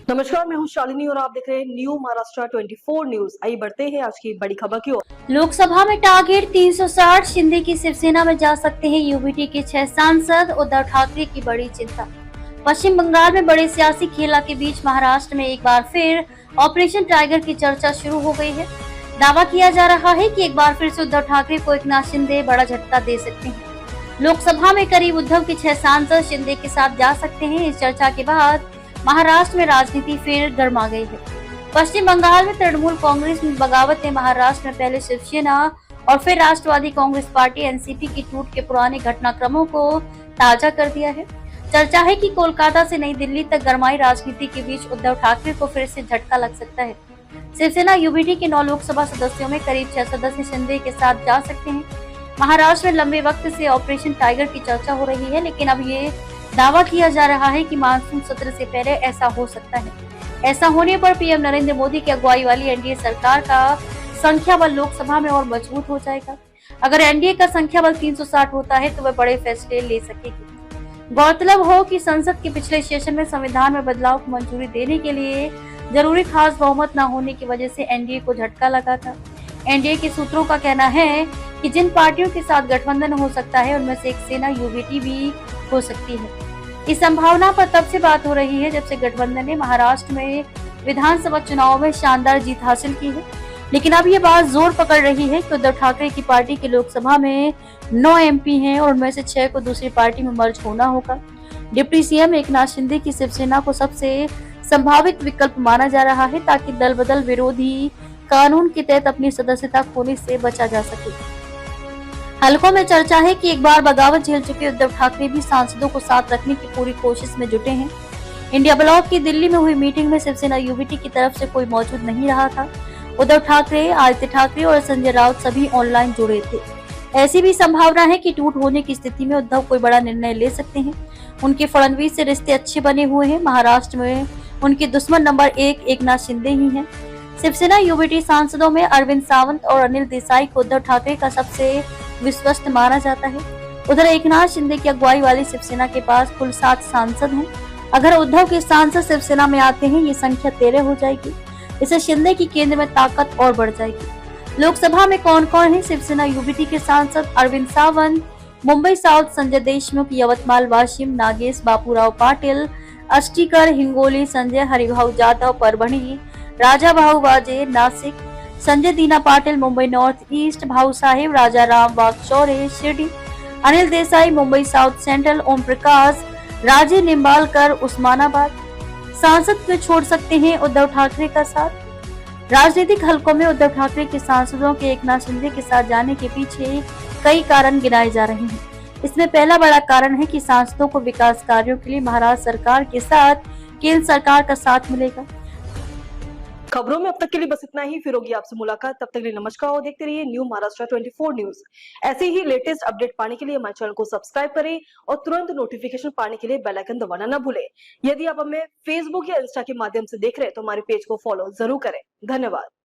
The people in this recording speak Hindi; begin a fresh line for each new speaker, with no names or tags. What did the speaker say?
नमस्कार, मैं हूं शालिनी और आप देख रहे हैं न्यू महाराष्ट्र 24 न्यूज। आइए बढ़ते हैं आज की बड़ी खबर की ओर।
लोकसभा में टारगेट 360, शिंदे की शिवसेना में जा सकते हैं यूबीटी के 6 सांसद, उद्धव ठाकरे की बड़ी चिंता। पश्चिम बंगाल में बड़े सियासी खेला के बीच महाराष्ट्र में एक बार फिर ऑपरेशन टाइगर की चर्चा शुरू हो गई है। दावा किया जा रहा है कि एक बार फिर से उद्धव ठाकरे को एकनाथ शिंदे बड़ा झटका दे सकते हैं। लोकसभा में करीब उद्धव के 6 सांसद शिंदे के साथ जा सकते हैं। इस चर्चा के बाद महाराष्ट्र में राजनीति फिर गर्मा गई है। पश्चिम बंगाल में तृणमूल कांग्रेस में बगावत ने महाराष्ट्र में पहले शिवसेना और फिर राष्ट्रवादी कांग्रेस पार्टी एनसीपी की टूट के पुराने घटनाक्रमों को ताजा कर दिया है। चर्चा है कि कोलकाता से नई दिल्ली तक गरमाई राजनीति के बीच उद्धव ठाकरे को फिर से झटका लग सकता है। शिवसेना यूबीटी के 9 लोकसभा सदस्यों में करीब 6 सदस्य शिंदे के साथ जा सकते हैं। महाराष्ट्र में लंबे वक्त से ऑपरेशन टाइगर की चर्चा हो रही है, लेकिन अब ये दावा किया जा रहा है कि मानसून सत्र से पहले ऐसा हो सकता है। ऐसा होने पर पीएम नरेंद्र मोदी की अगुवाई वाली एनडीए सरकार का संख्या बल लोकसभा में और मजबूत हो जाएगा। अगर एनडीए का संख्या बल 360 होता है तो वह बड़े फैसले ले सकेगी। गौरतलब हो कि संसद के पिछले सेशन में संविधान में बदलाव को मंजूरी देने के लिए जरूरी खास बहुमत न होने की वजह से एनडीए को झटका लगा था। एनडीए के सूत्रों का कहना है कि जिन पार्टियों के साथ गठबंधन हो सकता है उनमें से एक सेना यूबीटी भी हो सकती है। इस संभावना पर तब से बात हो रही है जब से गठबंधन ने महाराष्ट्र में विधानसभा चुनाव में शानदार जीत हासिल की है। लेकिन अब ये बात जोर पकड़ रही है कि उद्धव ठाकरे की पार्टी के लोकसभा में 9 एमपी हैं और उनमें से 6 को दूसरी पार्टी में मर्ज होना होगा। डिप्टी सीएम एकनाथ शिंदे की शिवसेना को सबसे संभावित विकल्प माना जा रहा है ताकि दल बदल विरोधी कानून के तहत अपनी सदस्यता खोने से बचा जा सके। हलकों में चर्चा है कि एक बार बगावत झेल चुके उद्धव ठाकरे भी सांसदों को साथ रखने की पूरी कोशिश में जुटे हैं। इंडिया ब्लॉक की दिल्ली में हुई मीटिंग में शिवसेना यूबीटी की तरफ से कोई मौजूद नहीं रहा था। उद्धव ठाकरे, आदित्य ठाकरे और संजय राउत सभी ऑनलाइन जुड़े थे। ऐसी भी संभावना है कि टूट होने की स्थिति में उद्धव कोई बड़ा निर्णय ले सकते हैं। उनके फडणवीस से रिश्ते अच्छे बने हुए हैं। महाराष्ट्र में उनके दुश्मन नंबर 1 एकनाथ शिंदे ही हैं। शिवसेना यूबीटी सांसदों में अरविंद सावंत और अनिल देसाई को उद्धव ठाकरे का सबसे विश्वस्त माना जाता है। उधर एकनाथ शिंदे की अगुवाई वाली शिवसेना के पास कुल 7 सांसद हैं। अगर उद्धव के सांसद शिवसेना में आते हैं, ये संख्या 13 हो जाएगी। इससे शिंदे की केंद्र में ताकत और बढ़ जाएगी। लोकसभा में कौन कौन है शिवसेना यूबीटी के सांसद? अरविंद सावंत, मुंबई साउथ संजय देशमुख, यवतमाल वाशिम नागेश बापूराव पाटिल, अष्टीकर हिंगोली संजय हरिभाऊ जाधव, परभणी राजा भाऊ वाजे नासिक, संजय दीना पाटिल मुंबई नॉर्थ ईस्ट, भाऊ साहेब राजा राम वागचौरे शिरडी, अनिल देसाई मुंबई साउथ सेंट्रल, ओम प्रकाश राजे निम्बालकर उस्मानाबाद। सांसद क्यों छोड़ सकते हैं उद्धव ठाकरे का साथ? राजनीतिक हलकों में उद्धव ठाकरे के सांसदों के एकनाथ शिंदे के साथ जाने के पीछे कई कारण गिनाए जा रहे हैं। इसमें पहला बड़ा कारण है कि सांसदों को विकास कार्यों के लिए महाराष्ट्र सरकार के साथ केंद्र सरकार का साथ मिलेगा।
खबरों में अब तक के लिए बस इतना ही। फिर होगी आपसे मुलाकात, तब तक के लिए नमस्कार और देखते रहिए न्यू महाराष्ट्र 24 न्यूज। ऐसे ही लेटेस्ट अपडेट पाने के लिए हमारे चैनल को सब्सक्राइब करें और तुरंत नोटिफिकेशन पाने के लिए बेल आइकन दबाना न भूलें। यदि आप हमें फेसबुक या इंस्टा के माध्यम से देख रहे हैं तो हमारे पेज को फॉलो जरूर करें। धन्यवाद।